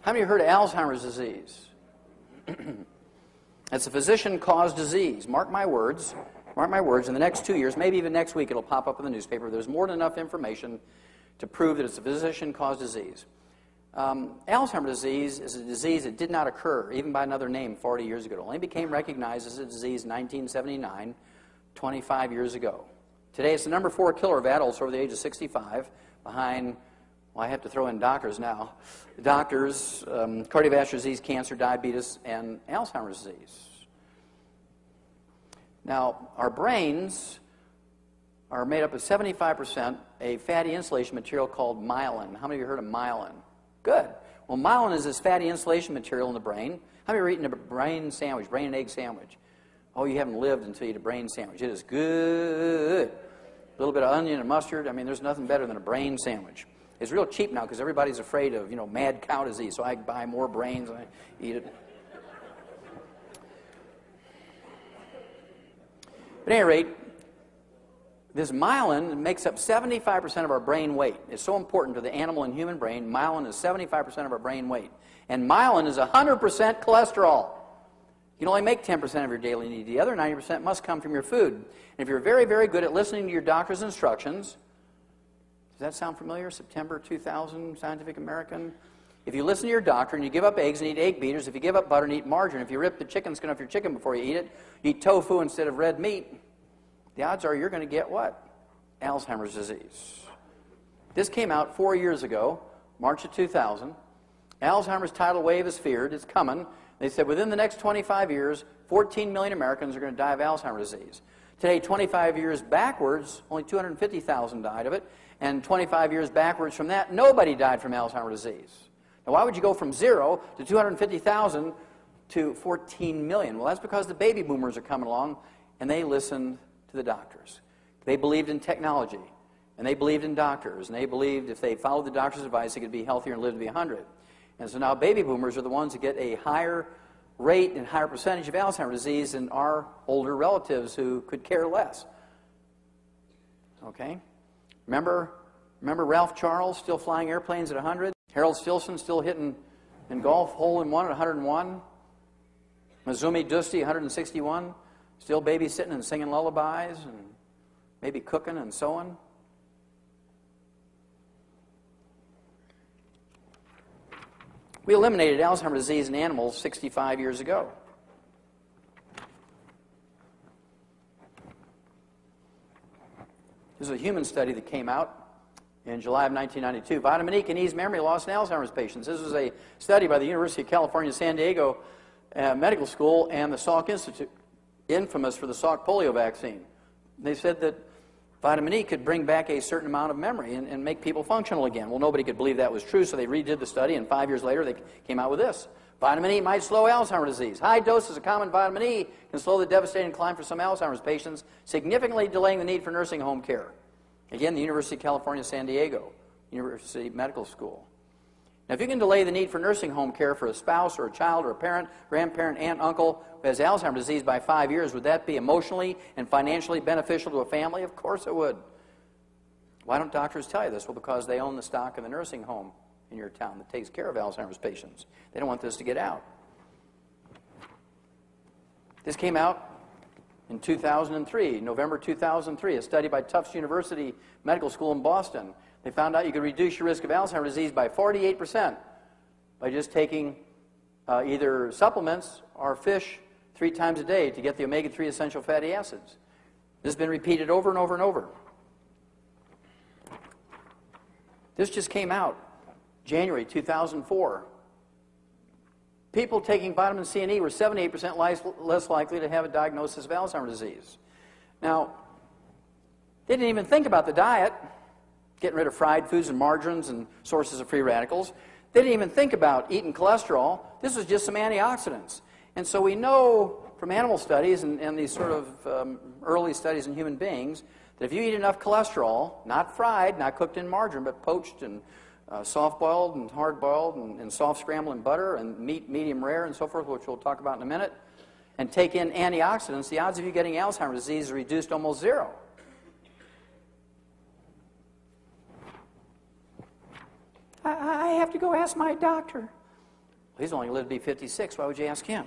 How many of you heard of Alzheimer's disease? It's a physician-caused disease. Mark my words, in the next 2 years, maybe even next week, it'll pop up in the newspaper. There's more than enough information to prove that it's a physician-caused disease. Alzheimer's disease is a disease that did not occur, even by another name, 40 years ago. It only became recognized as a disease in 1979, 25 years ago. Today, it's the number 4 killer of adults over the age of 65, behind, well, I have to throw in doctors now. Doctors, cardiovascular disease, cancer, diabetes, and Alzheimer's disease. Now, our brains are made up of 75% a fatty insulation material called myelin. How many of you heard of myelin? Good. Well, myelin is this fatty insulation material in the brain. How many of you are eating a brain sandwich, brain and egg sandwich? Oh, you haven't lived until you eat a brain sandwich. It is good. A little bit of onion and mustard. I mean, there's nothing better than a brain sandwich. It's real cheap now because everybody's afraid of, mad cow disease, so I buy more brains and I eat it. But at any rate, this myelin makes up 75% of our brain weight. It's so important to the animal and human brain. Myelin is 75% of our brain weight. And myelin is 100% cholesterol. You can only make 10% of your daily need. The other 90% must come from your food. And if you're very, very good at listening to your doctor's instructions, does that sound familiar? September 2000, Scientific American. If you listen to your doctor and you give up eggs and eat egg beaters, if you give up butter and eat margarine, if you rip the chicken skin off your chicken before you eat it, you eat tofu instead of red meat, the odds are you're going to get what? Alzheimer's disease. This came out 4 years ago, March of 2000. Alzheimer's tidal wave is feared. It's coming. They said within the next 25 years, 14 million Americans are going to die of Alzheimer's disease. Today, 25 years backwards, only 250,000 died of it. And 25 years backwards from that, nobody died from Alzheimer's disease. Now, why would you go from 0 to 250,000 to 14 million? Well, that's because the baby boomers are coming along, and they listened to the doctors. They believed in technology, and they believed in doctors, and they believed if they followed the doctor's advice, they could be healthier and live to be 100. And so now baby boomers are the ones that get a higher rate and higher percentage of Alzheimer's disease than our older relatives who could care less. Okay? Remember Ralph Charles still flying airplanes at 100? Harold Stilson still hitting in golf hole-in-one at 101? Mazumi Dusti, 161? Still babysitting and singing lullabies and maybe cooking and sewing? We eliminated Alzheimer's disease in animals 65 years ago. This is a human study that came out in July of 1992. Vitamin E can ease memory loss in Alzheimer's patients. This was a study by the University of California, San Diego Medical School and the Salk Institute, infamous for the Salk polio vaccine. They said that vitamin E could bring back a certain amount of memory and make people functional again. Well, nobody could believe that was true, so they redid the study, and 5 years later they came out with this. Vitamin E might slow Alzheimer's disease. High doses of common vitamin E can slow the devastating decline for some Alzheimer's patients, significantly delaying the need for nursing home care. Again, the University of California, San Diego, University Medical School. Now, if you can delay the need for nursing home care for a spouse or a child or a parent, grandparent, aunt, uncle who has Alzheimer's disease by 5 years, would that be emotionally and financially beneficial to a family? Of course it would. Why don't doctors tell you this? Well, because they own the stock in the nursing home in your town that takes care of Alzheimer's patients. They don't want this to get out. This came out in 2003, November 2003, a study by Tufts University Medical School in Boston. They found out you could reduce your risk of Alzheimer's disease by 48% by just taking either supplements or fish 3 times a day to get the omega-3 essential fatty acids. This has been repeated over and over and over. This just came out January 2004. People taking vitamin C and E were 78% less likely to have a diagnosis of Alzheimer's disease. Now, they didn't even think about the diet, getting rid of fried foods and margarines and sources of free radicals. They didn't even think about eating cholesterol. This was just some antioxidants. And so we know from animal studies and these sort of early studies in human beings that if you eat enough cholesterol, not fried, not cooked in margarine, but poached and soft-boiled and hard-boiled and soft scrambled in butter and meat medium rare and so forth, which we'll talk about in a minute, and take in antioxidants, the odds of you getting Alzheimer's disease is reduced almost 0. I have to go ask my doctor. He's only lived to be 56. Why would you ask him?